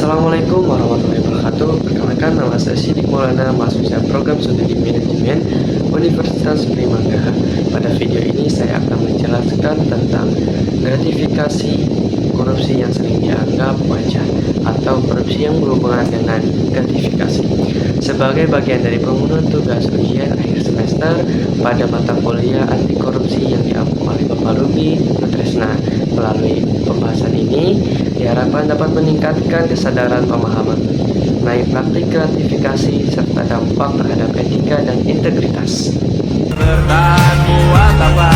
Assalamualaikum warahmatullahi wabarakatuh. Perkenalkan, nama saya Sidik Maulana, mahasiswa program studi manajemen Universitas Unismanggaha. Pada video ini saya akan menjelaskan tentang gratifikasi korupsi yang sering dianggap wajar atau korupsi yang berhubungan dengan gratifikasi sebagai bagian dari pemenuhan tugas ujian akhir semester pada mata kuliah anti korupsi yang diampu oleh Bapak Ruby Nutresna. Melalui pembahasan ini diharapkan dapat meningkatkan kesadaran pemahaman mengenai praktik gratifikasi serta dampak terhadap etika dan integritas. Bertahan buat apa?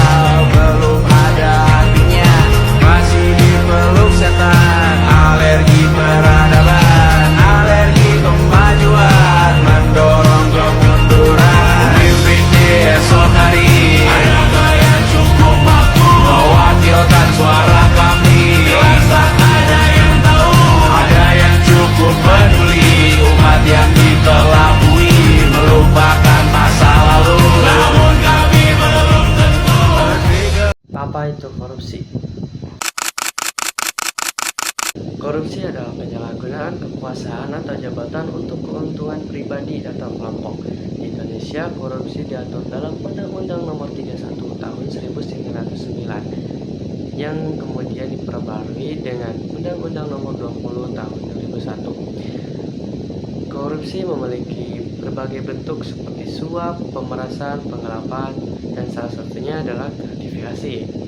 Belum ada artinya. Masih dipeluk setan. Alergi peradaban, alergi kemajuan, mendorong kemunduran. Pimpin di esok hari. Ada yang cukup mampu mewakilkan suara kami. Jelas tak ada yang tahu. Ada yang cukup peduli. Umat yang dikelabui melupakan masa lalu. Namun kami belum tentu. Apa itu korupsi? Korupsi adalah penyalahgunaan kekuasaan atau jabatan untuk keuntungan pribadi atau kelompok. Di Indonesia, korupsi diatur dalam Undang-Undang Nomor 31 Tahun 1999 yang kemudian diperbarui dengan Undang-Undang Nomor 20 Tahun 2001. Korupsi memiliki berbagai bentuk seperti suap, pemerasan, penggelapan, dan salah satunya adalah gratifikasi.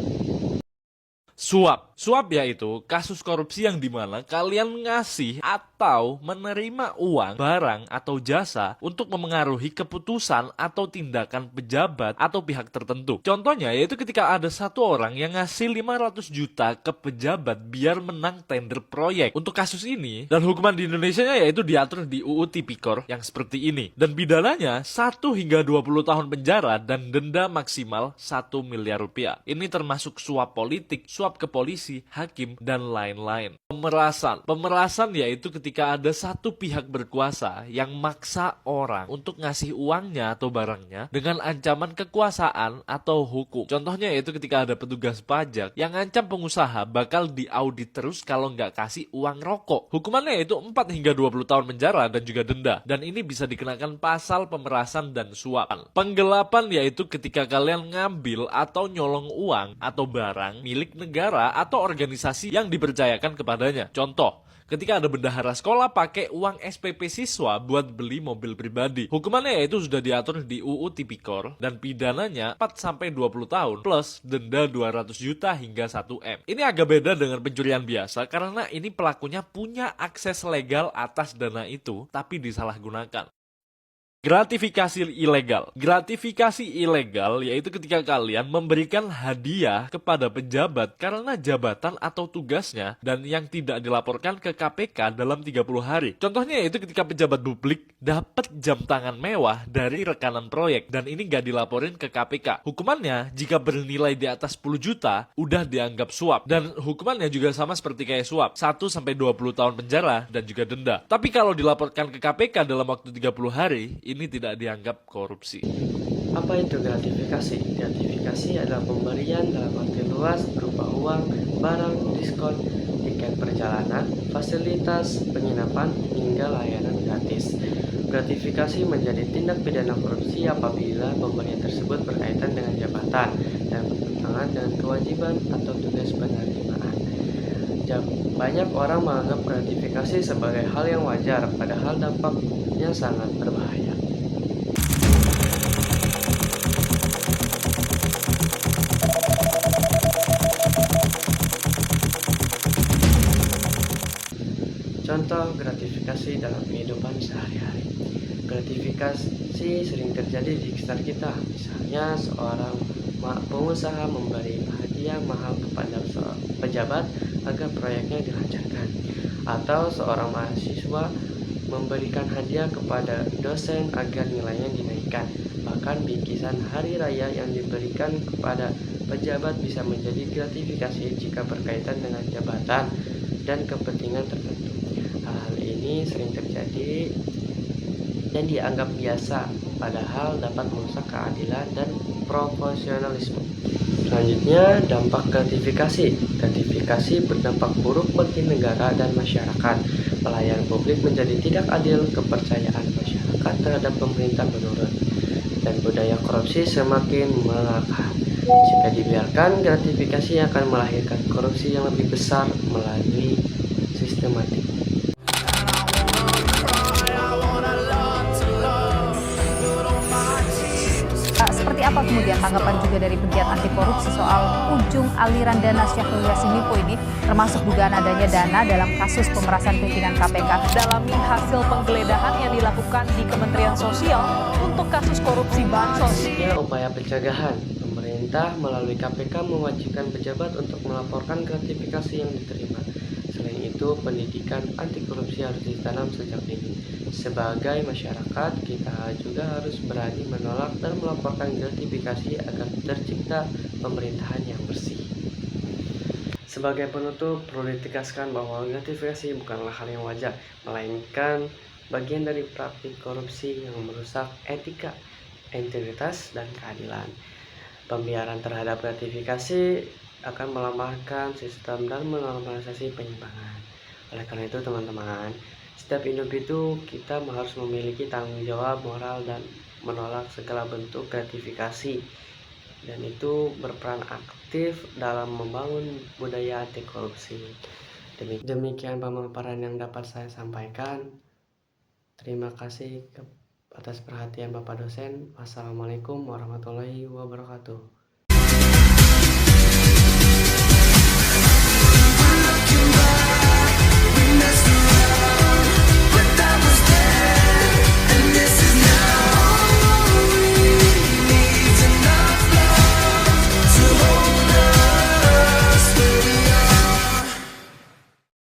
Suap yaitu kasus korupsi yang dimana kalian ngasih atau menerima uang, barang, atau jasa untuk memengaruhi keputusan atau tindakan pejabat atau pihak tertentu. Contohnya yaitu ketika ada satu orang yang ngasih 500 juta ke pejabat biar menang tender proyek. Untuk kasus ini, dan hukuman di Indonesia yaitu diatur di UU Tipikor yang seperti ini. Dan pidananya 1 hingga 20 tahun penjara dan denda maksimal 1 miliar rupiah. Ini termasuk suap politik, suap ke polisi, hakim, dan lain-lain. Pemerasan yaitu ketika ada satu pihak berkuasa yang maksa orang untuk ngasih uangnya atau barangnya dengan ancaman kekuasaan atau hukum. Contohnya yaitu ketika ada petugas pajak yang ngancam pengusaha bakal diaudit terus kalau nggak kasih uang rokok. Hukumannya yaitu 4 hingga 20 tahun penjara dan juga denda. Dan ini bisa dikenakan pasal pemerasan dan suap. Penggelapan yaitu ketika kalian ngambil atau nyolong uang atau barang milik negara atau organisasi yang dipercayakan kepadanya. Contoh, ketika ada bendahara sekolah pakai uang SPP siswa buat beli mobil pribadi. Hukumannya yaitu sudah diatur di UU Tipikor dan pidananya 4-20 tahun plus denda 200 juta hingga 1 M. Ini agak beda dengan pencurian biasa karena ini pelakunya punya akses legal atas dana itu tapi disalahgunakan. Gratifikasi ilegal yaitu ketika kalian memberikan hadiah kepada pejabat karena jabatan atau tugasnya dan yang tidak dilaporkan ke KPK dalam 30 hari. Contohnya yaitu ketika pejabat publik dapat jam tangan mewah dari rekanan proyek dan ini nggak dilaporin ke KPK. Hukumannya jika bernilai di atas 10 juta udah dianggap suap dan hukumannya juga sama seperti kayak suap, 1-20 tahun penjara dan juga denda. Tapi kalau dilaporkan ke KPK dalam waktu 30 hari, ini tidak dianggap korupsi. Apa itu gratifikasi? Gratifikasi adalah pemberian dalam arti luas berupa uang, barang, diskon, tiket perjalanan, fasilitas penginapan, hingga layanan gratis. Gratifikasi menjadi tindak pidana korupsi apabila pemberian tersebut berkaitan dengan jabatan dan bertentangan dengan kewajiban atau tugas penerimaan. Banyak orang menganggap gratifikasi sebagai hal yang wajar, padahal dampaknya sangat berbahaya. Contoh gratifikasi dalam kehidupan sehari-hari. Gratifikasi sering terjadi di sekitar kita. Misalnya seorang pengusaha memberi hadiah mahal kepada seorang pejabat agar proyeknya dilancarkan, atau seorang mahasiswa memberikan hadiah kepada dosen agar nilainya dinaikkan. Bahkan bingkisan hari raya yang diberikan kepada pejabat bisa menjadi gratifikasi jika berkaitan dengan jabatan dan kepentingan tertentu. Hal ini sering terjadi dan dianggap biasa, padahal dapat merusak keadilan dan profesionalisme. Selanjutnya, dampak gratifikasi. Gratifikasi berdampak buruk bagi negara dan masyarakat. Pelayanan publik menjadi tidak adil, kepercayaan masyarakat terhadap pemerintah menurun, dan budaya korupsi semakin melangkah. Jika dibiarkan, gratifikasi akan melahirkan korupsi yang lebih besar melalui sistematik. Seperti apa kemudian tanggapan juga dari pegiat anti korupsi soal ujung aliran dana Syahrul Yassin Limpo ini, termasuk dugaan adanya dana dalam kasus pemerasan pimpinan KPK? Dalami hasil penggeledahan yang dilakukan di Kementerian Sosial untuk kasus korupsi bansos. Selanjutnya, upaya pencegahan. Pemerintah melalui KPK mewajibkan pejabat untuk melaporkan gratifikasi yang diterima. Selain itu, pendidikan anti korupsi harus ditanam sejak dini. Sebagai masyarakat, kita juga harus berani menolak dan melaporkan gratifikasi agar tercipta pemerintahan yang bersih. Sebagai penutup, perlu ditegaskan bahwa gratifikasi bukanlah hal yang wajar, melainkan bagian dari praktik korupsi yang merusak etika, integritas, dan keadilan. Pembiaran terhadap gratifikasi akan melemahkan sistem dan menormalisasi penyimpangan. Oleh karena itu, teman-teman, setiap hidup itu kita harus memiliki tanggung jawab moral dan menolak segala bentuk gratifikasi, dan itu berperan aktif dalam membangun budaya anti korupsi. Demikian pemaparan yang dapat saya sampaikan. Terima kasih atas perhatian Bapak dosen. Wassalamualaikum warahmatullahi wabarakatuh.